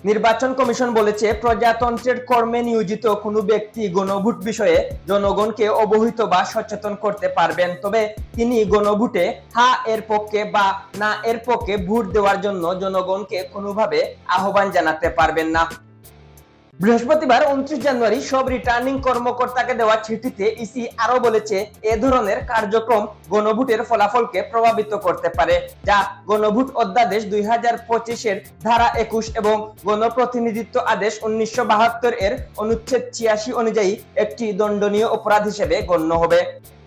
নির্বাচন কমিশন বলেছে, প্রজাতন্ত্রের কর্মে নিয়োজিত কোনো ব্যক্তি গণভোট বিষয়ে জনগণকে অবহিত বা সচেতন করতে পারবেন, তবে তিনি গণভোটে হ্যাঁ এর পক্ষে বা না এর পক্ষে ভোট দেওয়ার জন্য জনগণকে কোনোভাবে আহ্বান জানাতে পারবেন না। বৃহস্পতিবার 29 জানুয়ারি সব রিটার্নিং কর্মকর্তাকে দেওয়া চিঠিতে ইসি আরো বলেছে, এ ধরনের কার্যক্রম গণভোটের ফলাফলকে প্রভাবিত করতে পারে, যা গণভোট অধ্যাদেশ 2025 এর ধারা 21 এবং গণপ্রতিনিধিত্ব আদেশ 1972 এর অনুচ্ছেদ 86 অনুযায়ী একটি দণ্ডনীয় অপরাধ হিসেবে গণ্য হবে।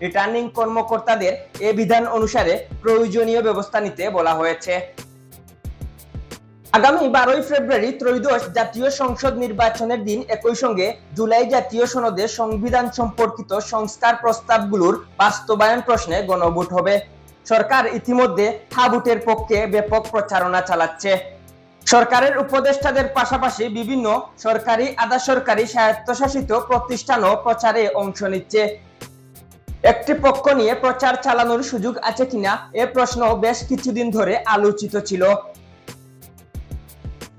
রিটার্নিং কর্মকর্তাদের এ বিধান অনুসারে প্রয়োজনীয় ব্যবস্থা নিতে বলা হয়েছে। আগামী 12 ফেব্রুয়ারি ত্রয়োদশ জাতীয় সংসদ নির্বাচনের দিন একই সঙ্গে জুলাই জাতীয় সনদে সংবিধান সম্পর্কিত সংস্কার প্রস্তাবগুলোর বাস্তবায়ন প্রশ্নে গণভোট হবে। সরকার ইতিমধ্যে হ্যাঁ ভোটের পক্ষে ব্যাপক প্রচারণা চালাচ্ছে। সরকারের উপদেষ্টাদের পাশাপাশি বিভিন্ন সরকারি, আধা সরকারি, স্বায়ত্তশাসিত প্রতিষ্ঠানও প্রচারে অংশ নিচ্ছে। একটি পক্ষ নিয়ে প্রচার চালানোর সুযোগ আছে কিনা এ প্রশ্ন বেশ কিছুদিন ধরে আলোচিত ছিল।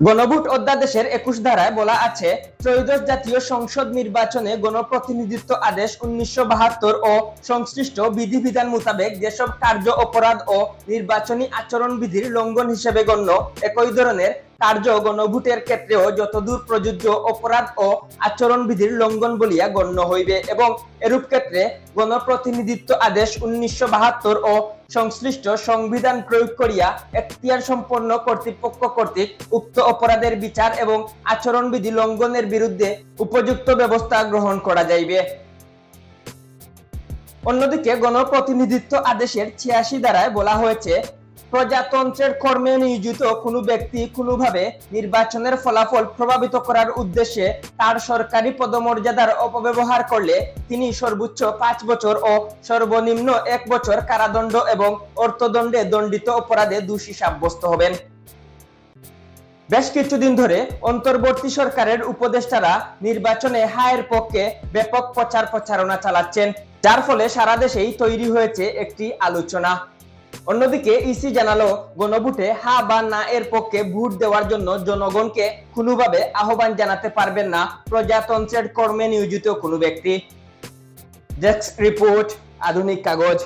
গণভোট অধ্যাদেশের 21 ধারায় বলা আছে, ত্রয়োদশ জাতীয় সংসদ নির্বাচনে গণপ্রতিনিধিত্ব আদেশ 1972 ও সংশ্লিষ্ট বিধিবিধান মোতাবেক যেসব কার্য অপরাধ ও নির্বাচনী আচরণবিধির লঙ্ঘন হিসেবে গণ্য, একই ধরনের কার্য গণভোটের ক্ষেত্রেও যতদূর প্রযোজ্য অপরাধ ও আচরণবিধির লঙ্ঘন বলিয়া গণ্য হইবে এবং এরূপ ক্ষেত্রে গণপ্রতিনিধিত্ব আদেশ 1972 ও সংশ্লিষ্ট সংবিধান প্রয়োগ করিয়া এখতিয়ার সম্পন্ন কর্তৃপক্ষ কর্তৃক উক্ত অপরাধের বিচার এবং আচরণবিধি লঙ্ঘনের বিরুদ্ধে উপযুক্ত ব্যবস্থা গ্রহণ করা যাইবে। অন্যদিকে গণপ্রতিনিধিত্ব আদেশের 86 ধারায় বলা হয়েছে, প্রজাতন্ত্রের কর্মে নিয়োজিত কোনো ব্যক্তি কোনোভাবে নির্বাচনের ফলাফল প্রভাবিত করার উদ্দেশ্যে তার সরকারি পদমর্যাদার অপব্যবহার করলে তিনি সর্বোচ্চ 5 বছর ও সর্বনিম্ন 1 বছর কারাদণ্ড এবং অর্থদণ্ডে দণ্ডিত অপরাধে দোষী সাব্যস্ত হবেন। বেশ কিছুদিন ধরে অন্তর্বর্তী সরকারের উপদেষ্টারা নির্বাচনে হায়ের পক্ষে ব্যাপক প্রচারণা চালাচ্ছেন, যার ফলে সারা দেশেই তৈরি হয়েছে একটি আলোচনা। অন্যদিকে ইসি জানালো, গণভোটে হ্যাঁ বা না এর পক্ষে ভোট দেওয়ার জন্য জনগণকে কোনোভাবে আহ্বান জানাতে পারবেন না প্রজাতন্ত্রের কর্মে নিয়োজিত কোনো ব্যক্তি। ডেস্ক রিপোর্ট, আধুনিক কাগজ।